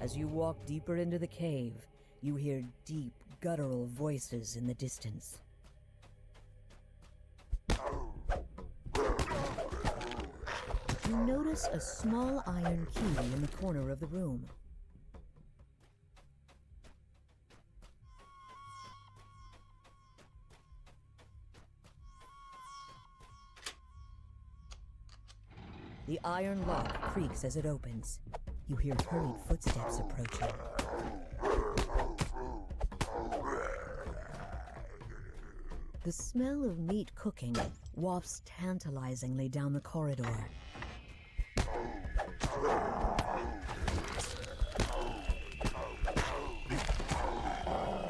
As you walk deeper into the cave, you hear deep, guttural voices in the distance. You notice a small iron key in the corner of the room. The iron lock creaks as it opens. You hear hurried footsteps approaching. The smell of meat cooking wafts tantalizingly down the corridor.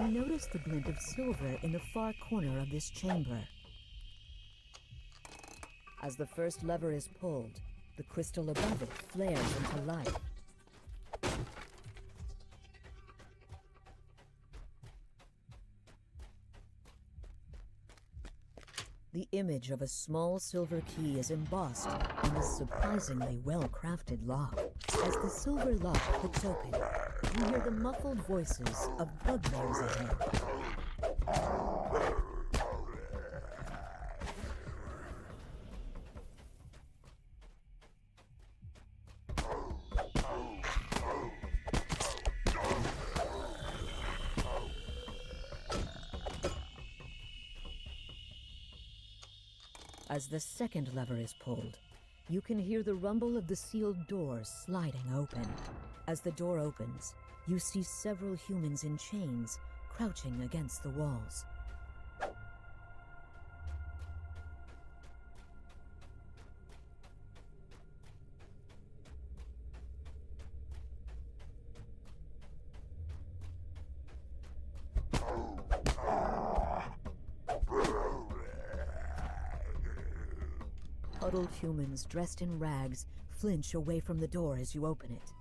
You notice the glint of silver in the far corner of this chamber. As the first lever is pulled, the crystal above it flares into life. The image of a small silver key is embossed on this surprisingly well-crafted lock. As the silver lock clicks open, you hear the muffled voices of bugbears ahead. As the second lever is pulled, you can hear the rumble of the sealed door sliding open. As the door opens, you see several humans in chains crouching against the walls. Huddled humans dressed in rags flinch away from the door as you open it.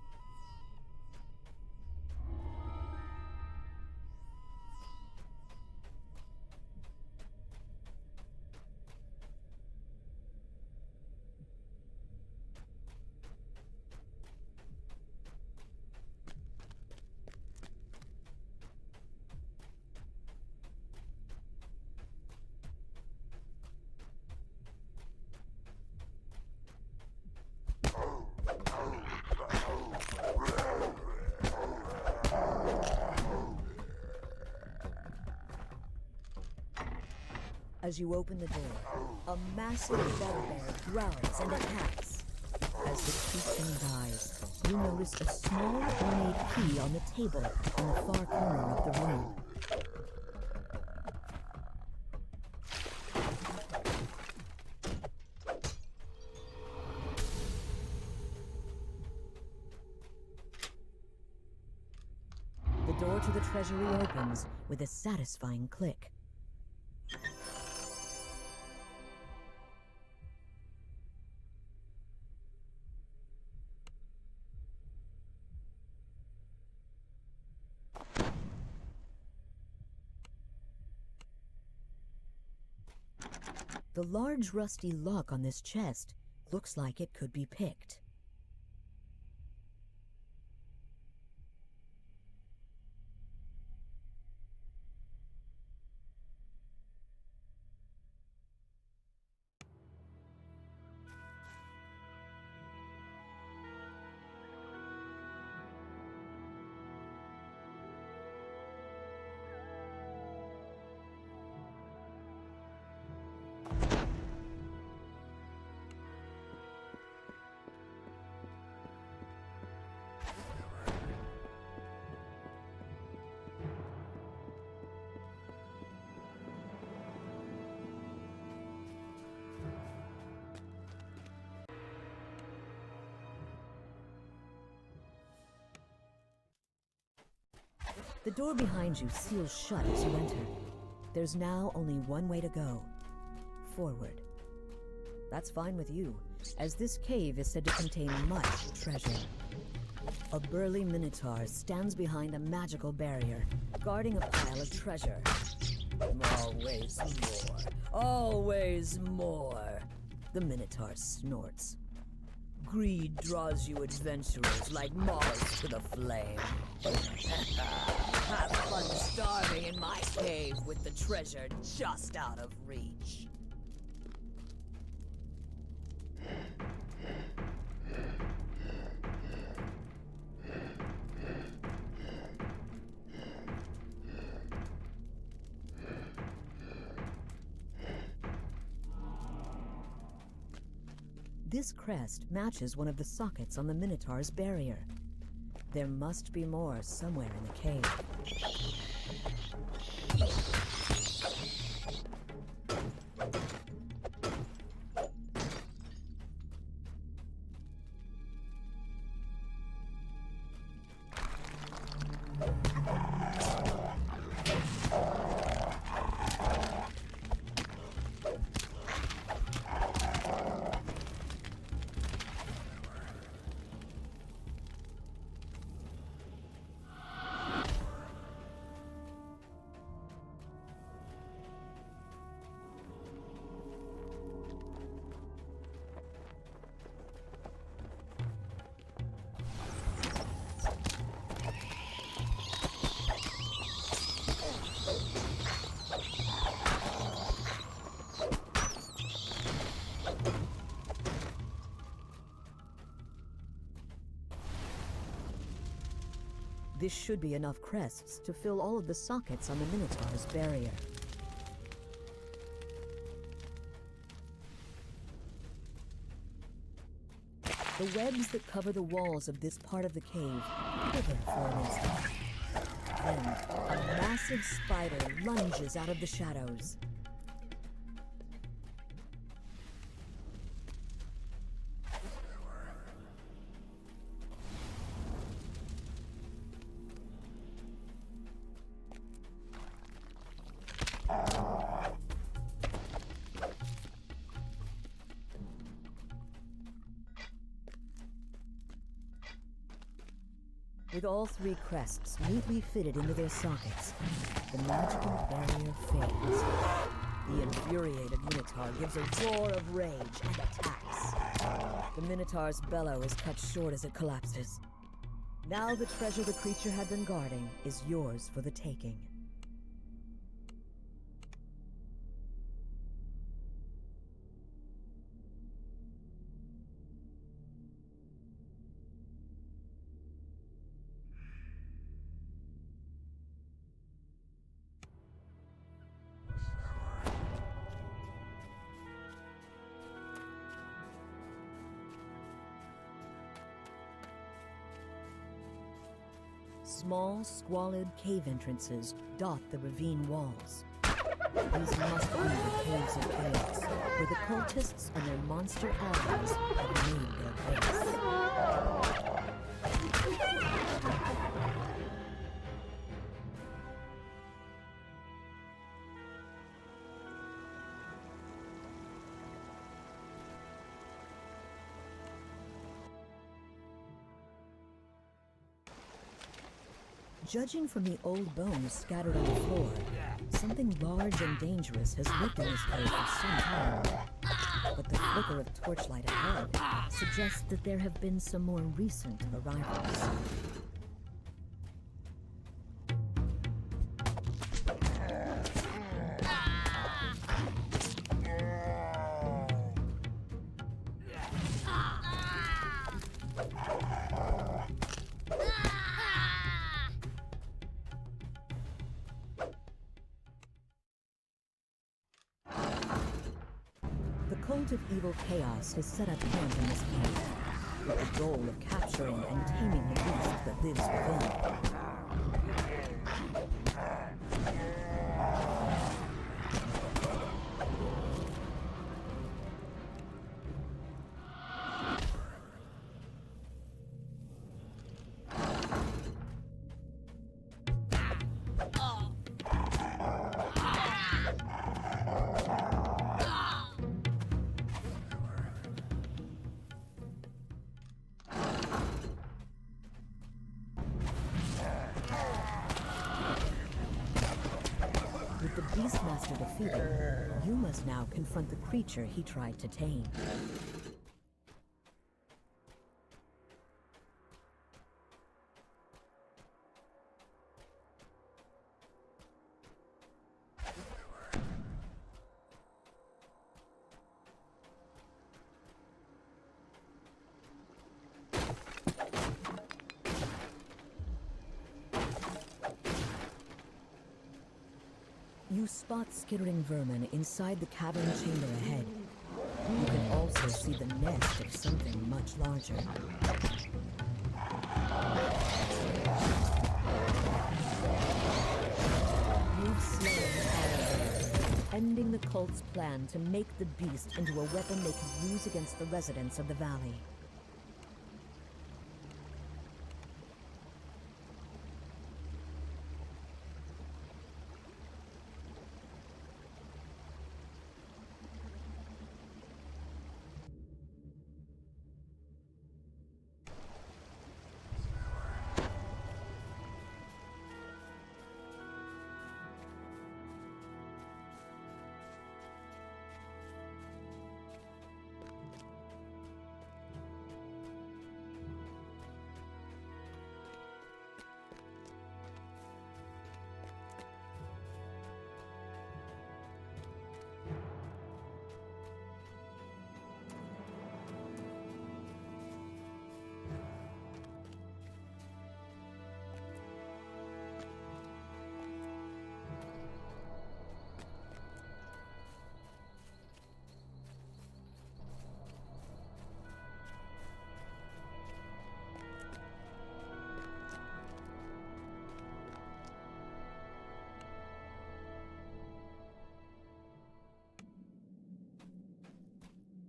As you open the door, a massive bugbear growls and attacks. As the creature dies, you notice a small ornate key on the table in the far corner of the room. The door to the treasury opens with a satisfying click. The large rusty lock on this chest looks like it could be picked. The door behind you seals shut as you enter. There's now only one way to go. Forward. That's fine with you, as this cave is said to contain much treasure. A burly minotaur stands behind a magical barrier, guarding a pile of treasure. Always more. Always more. The minotaur snorts. Greed draws you adventurers like moths to the flame. Have fun starving in my cave with the treasure just out of reach. This crest matches one of the sockets on the Minotaur's barrier. There must be more somewhere in the cave. This should be enough crests to fill all of the sockets on the Minotaur's barrier. The webs that cover the walls of this part of the cave quiver for an instant. Then, a massive spider lunges out of the shadows. With all three crests neatly fitted into their sockets, the magical barrier fades. The infuriated Minotaur gives a roar of rage and attacks. The Minotaur's bellow is cut short as it collapses. Now the treasure the creature had been guarding is yours for the taking. Small, squalid cave entrances dot the ravine walls. These must be the caves of chaos, where the cultists and their monster allies have made their base. Judging from the old bones scattered on the floor, something large and dangerous has lived in this cave for some time. But the flicker of torchlight ahead suggests that there have been some more recent arrivals. The cult of evil chaos has set up camp in this cave, with the goal of capturing and taming the beast that lives within. With the Beastmaster defeated, you must now confront the creature he tried to tame. You spot skittering vermin inside the cavern chamber ahead. You can also see the nest of something much larger. You've slain Arrow, ending the cult's plan to make the beast into a weapon they could use against the residents of the valley.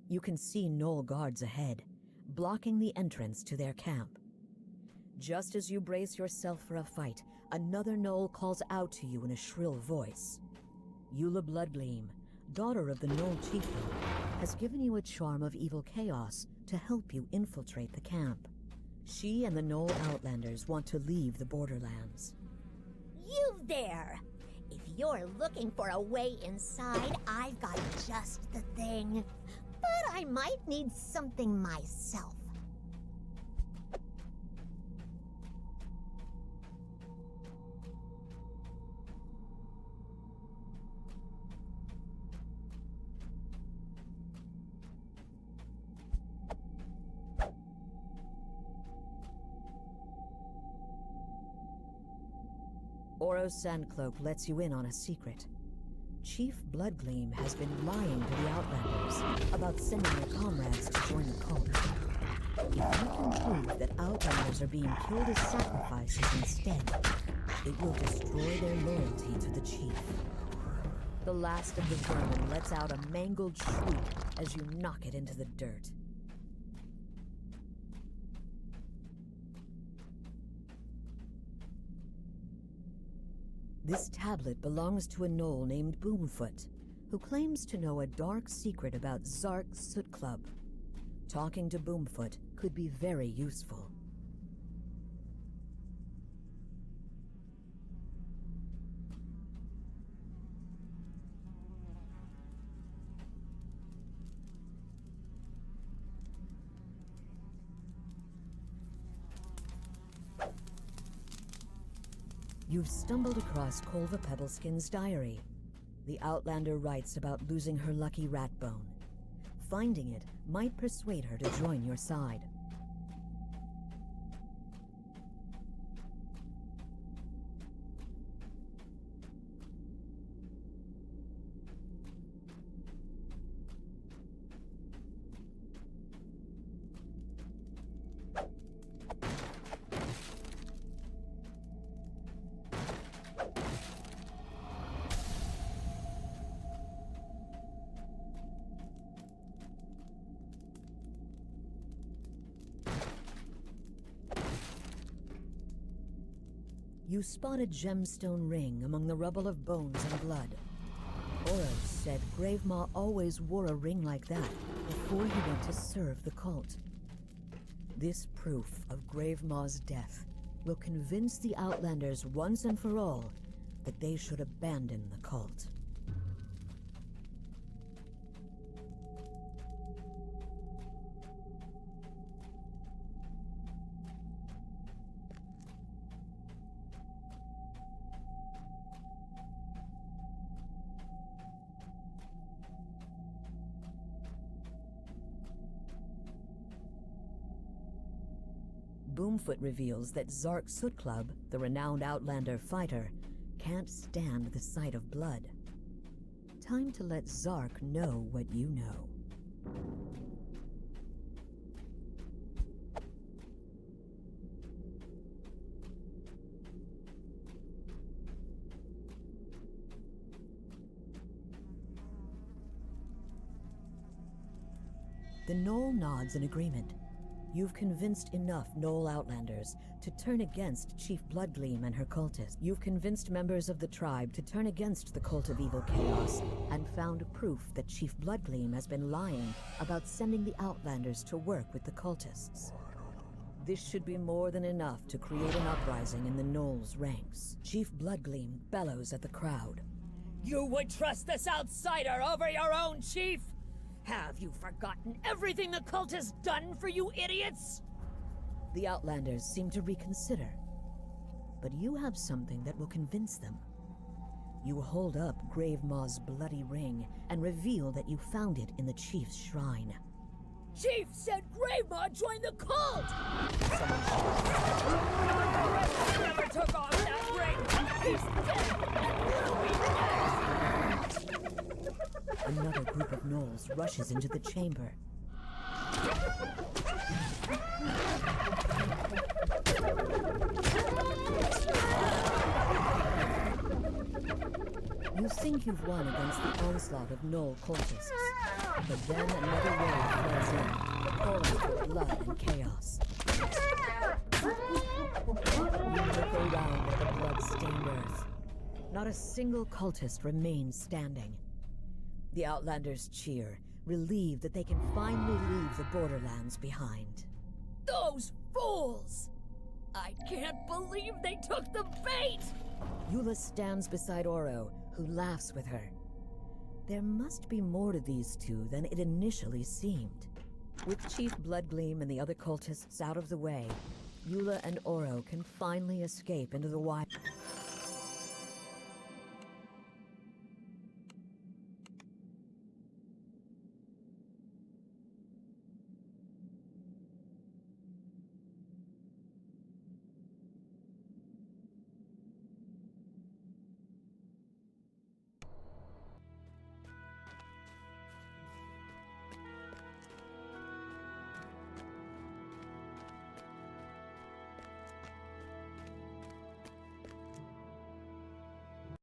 You can see Gnoll guards ahead, blocking the entrance to their camp. Just as you brace yourself for a fight, another Gnoll calls out to you in a shrill voice. Eula Bloodgleam, daughter of the Gnoll chieftain, has given you a charm of evil chaos to help you infiltrate the camp. She and the Gnoll Outlanders want to leave the Borderlands. You there! If you're looking for a way inside, I've got just the thing. But I might need something myself. Oro's Sandcloak lets you in on a secret. Chief Bloodgleam has been lying to the Outlanders about sending their comrades to join the cult. If you can prove that Outlanders are being killed as sacrifices instead, it will destroy their loyalty to the Chief. The last of the vermin lets out a mangled shriek as you knock it into the dirt. This tablet belongs to a Gnoll named Boomfoot, who claims to know a dark secret about Zark's Soot Club. Talking to Boomfoot could be very useful. You've stumbled across Kolva Pebbleskin's diary. The Outlander writes about losing her lucky rat bone. Finding it might persuade her to join your side. You spot a gemstone ring among the rubble of bones and blood. Oros said Gravemaw always wore a ring like that before he went to serve the cult. This proof of Gravemaw's death will convince the Outlanders once and for all that they should abandon the cult. Boomfoot reveals that Zark's Soot Club, the renowned Outlander fighter, can't stand the sight of blood. Time to let Zark know what you know. The Knoll nods in agreement. You've convinced enough Knoll Outlanders to turn against Chief Bloodgleam and her cultists. You've convinced members of the tribe to turn against the Cult of Evil Chaos, and found proof that Chief Bloodgleam has been lying about sending the Outlanders to work with the cultists. This should be more than enough to create an uprising in the Knoll's ranks. Chief Bloodgleam bellows at the crowd. You would trust this outsider over your own chief? Have you forgotten everything the cult has done for you idiots? The Outlanders seem to reconsider. But you have something that will convince them. You hold up Gravemaw's bloody ring and reveal that you found it in the chief's shrine. Chief said Gravemaw joined the cult! Never took off that ring! He's dead! Another group of gnolls rushes into the chamber. You think you've won against the onslaught of gnoll cultists, but then another wave flows in, pouring for blood and chaos. You look around at the blood-stained earth. Not a single cultist remains standing. The Outlanders cheer, relieved that they can finally leave the Borderlands behind. Those fools! I can't believe they took the bait! Eula stands beside Oro, who laughs with her. There must be more to these two than it initially seemed. With Chief Bloodgleam and the other cultists out of the way, Eula and Oro can finally escape into the wild.